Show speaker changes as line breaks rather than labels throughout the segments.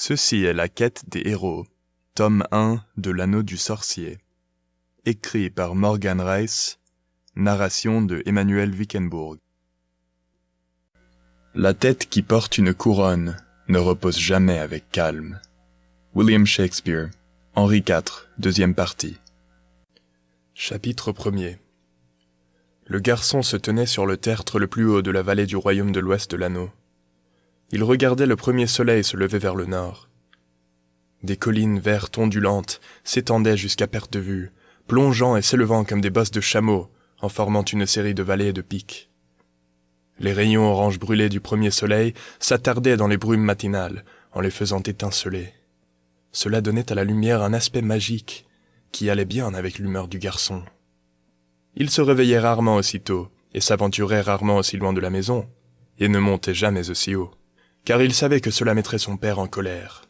Ceci est la quête des héros, tome 1 de l'Anneau du Sorcier. Écrit par Morgan Rice, narration de Emmanuel Wickenburg. La tête qui porte une couronne ne repose jamais avec calme. William Shakespeare, Henri IV, deuxième partie. Chapitre 1er. Le garçon se tenait sur le tertre le plus haut de la vallée du royaume de l'Ouest de l'Anneau. Il regardait le premier soleil se lever vers le nord. Des collines vertes ondulantes s'étendaient jusqu'à perte de vue, plongeant et s'élevant comme des bosses de chameaux, en formant une série de vallées et de pics. Les rayons orange brûlés du premier soleil s'attardaient dans les brumes matinales, en les faisant étinceler. Cela donnait à la lumière un aspect magique, qui allait bien avec l'humeur du garçon. Il se réveillait rarement aussitôt, et s'aventurait rarement aussi loin de la maison, et ne montait jamais aussi haut, car il savait que cela mettrait son père en colère.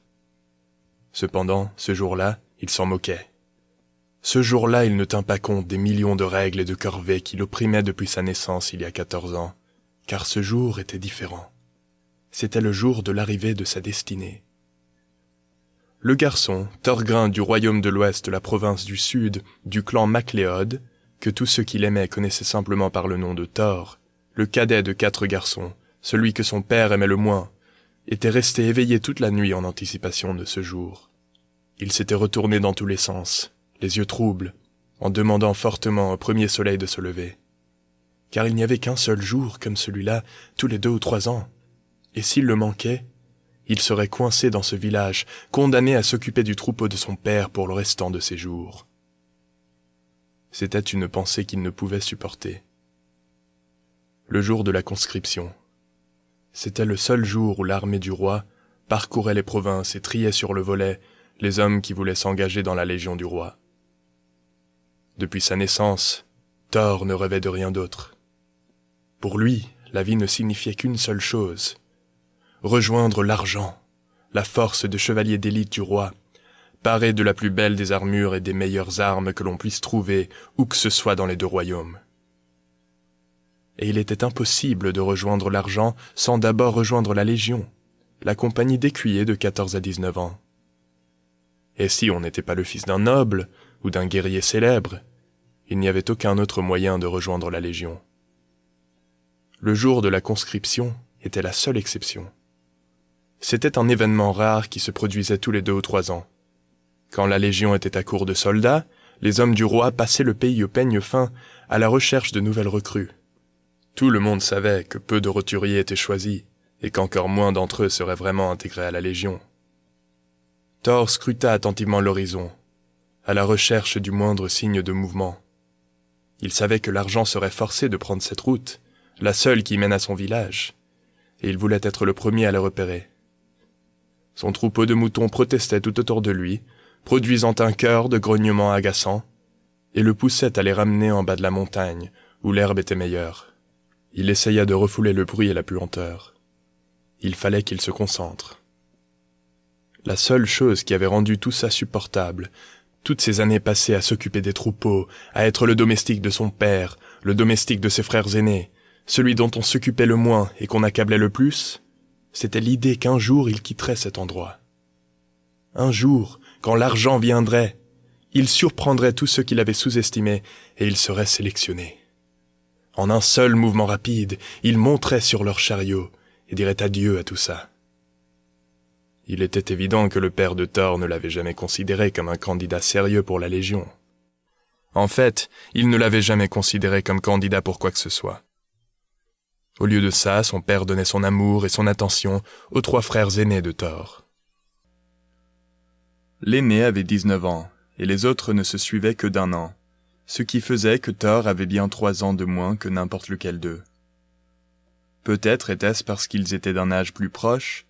Cependant, ce jour-là, il s'en moquait. Ce jour-là, il ne tint pas compte des millions de règles et de corvées qui l'opprimaient depuis sa naissance il y a 14 ans, car ce jour était différent. C'était le jour de l'arrivée de sa destinée. Le garçon, Thorgrin du royaume de l'Ouest de la province du Sud, du clan MacLeod, que tous ceux qui l'aimaient connaissaient simplement par le nom de Thor, le cadet de 4 garçons, celui que son père aimait le moins, était resté éveillé toute la nuit en anticipation de ce jour. Il s'était retourné dans tous les sens, les yeux troubles, en demandant fortement au premier soleil de se lever. Car il n'y avait qu'un seul jour comme celui-là tous les 2 ou 3 ans, et s'il le manquait, il serait coincé dans ce village, condamné à s'occuper du troupeau de son père pour le restant de ses jours. C'était une pensée qu'il ne pouvait supporter. Le jour de la conscription. C'était le seul jour où l'armée du roi parcourait les provinces et triait sur le volet les hommes qui voulaient s'engager dans la légion du roi. Depuis sa naissance, Thor ne rêvait de rien d'autre. Pour lui, la vie ne signifiait qu'une seule chose: rejoindre l'argent, la force de chevalier d'élite du roi, paré de la plus belle des armures et des meilleures armes que l'on puisse trouver où que ce soit dans les 2 royaumes. Et il était impossible de rejoindre l'argent sans d'abord rejoindre la Légion, la compagnie d'écuyers de 14 à 19 ans. Et si on n'était pas le fils d'un noble ou d'un guerrier célèbre, il n'y avait aucun autre moyen de rejoindre la Légion. Le jour de la conscription était la seule exception. C'était un événement rare qui se produisait tous les 2 ou 3 ans. Quand la Légion était à court de soldats, les hommes du roi passaient le pays au peigne fin à la recherche de nouvelles recrues. Tout le monde savait que peu de roturiers étaient choisis, et qu'encore moins d'entre eux seraient vraiment intégrés à la Légion. Thor scruta attentivement l'horizon, à la recherche du moindre signe de mouvement. Il savait que l'argent serait forcé de prendre cette route, la seule qui mène à son village, et il voulait être le premier à le repérer. Son troupeau de moutons protestait tout autour de lui, produisant un chœur de grognements agaçants, et le poussait à les ramener en bas de la montagne, où l'herbe était meilleure. Il essaya de refouler le bruit et la puanteur. Il fallait qu'il se concentre. La seule chose qui avait rendu tout ça supportable, toutes ces années passées à s'occuper des troupeaux, à être le domestique de son père, le domestique de ses frères aînés, celui dont on s'occupait le moins et qu'on accablait le plus, c'était l'idée qu'un jour il quitterait cet endroit. Un jour, quand l'argent viendrait, il surprendrait tous ceux qu'il avait sous-estimés et il serait sélectionné. En un seul mouvement rapide, il monterait sur leur chariot et dirait adieu à tout ça. Il était évident que le père de Thor ne l'avait jamais considéré comme un candidat sérieux pour la Légion. En fait, il ne l'avait jamais considéré comme candidat pour quoi que ce soit. Au lieu de ça, son père donnait son amour et son attention aux 3 frères aînés de Thor. L'aîné avait 19 ans, et les autres ne se suivaient que d'1 an, ce qui faisait que Thor avait bien 3 ans de moins que n'importe lequel d'eux. Peut-être était-ce parce qu'ils étaient d'un âge plus proche,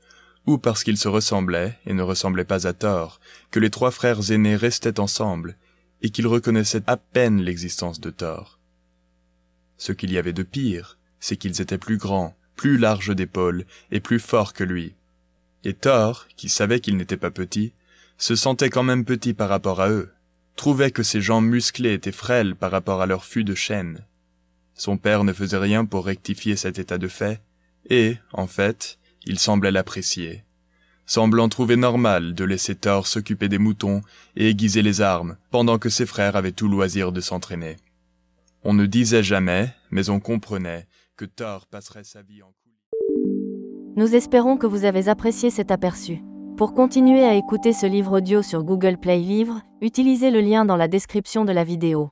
ou parce qu'ils se ressemblaient et ne ressemblaient pas à Thor, que les 3 frères aînés restaient ensemble, et qu'ils reconnaissaient à peine l'existence de Thor. Ce qu'il y avait de pire, c'est qu'ils étaient plus grands, plus larges d'épaules et plus forts que lui. Et Thor, qui savait qu'il n'était pas petit, se sentait quand même petit par rapport à eux, trouvait que ses jambes musclées étaient frêles par rapport à leur fût de chêne. Son père ne faisait rien pour rectifier cet état de fait, et, en fait, il semblait l'apprécier. semblant trouver normal de laisser Thor s'occuper des moutons et aiguiser les armes, pendant que ses frères avaient tout loisir de s'entraîner. On ne disait jamais, mais on comprenait, que Thor passerait sa vie en coulisses.
Nous espérons que vous avez apprécié cet aperçu. Pour continuer à écouter ce livre audio sur Google Play Livres, utilisez le lien dans la description de la vidéo.